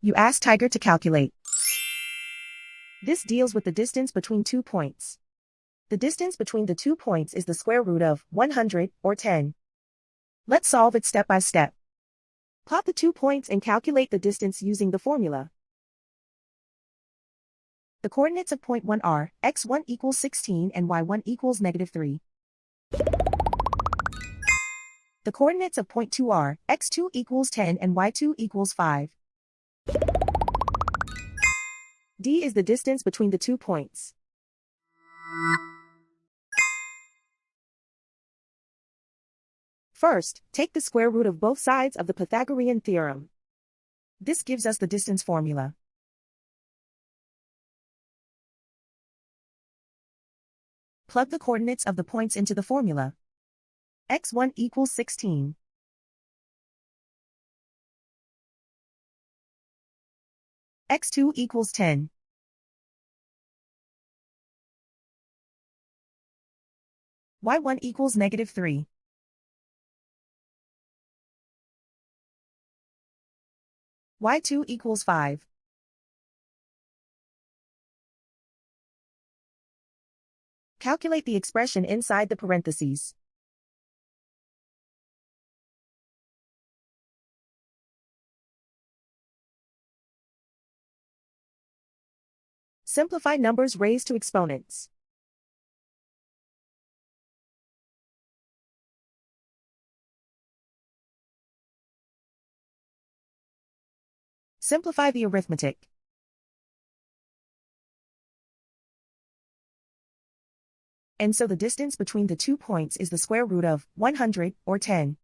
You ask Tiger to calculate. This deals with the distance between 2 points. The distance between the 2 points is the square root of 100, or 10. Let's solve it step by step. Plot the 2 points and calculate the distance using the formula. The coordinates of point 1 are x1 equals 16 and y1 equals -3. The coordinates of point 2 are x2 equals 10 and y2 equals 5. D is the distance between the 2 points. First, take the square root of both sides of the Pythagorean theorem. This gives us the distance formula. Plug the coordinates of the points into the formula. x1 equals 16. x2 equals 10. y1 equals -3. y2 equals 5. Calculate the expression inside the parentheses. Simplify numbers raised to exponents. Simplify the arithmetic. And so the distance between the 2 points is the square root of 100, or 10.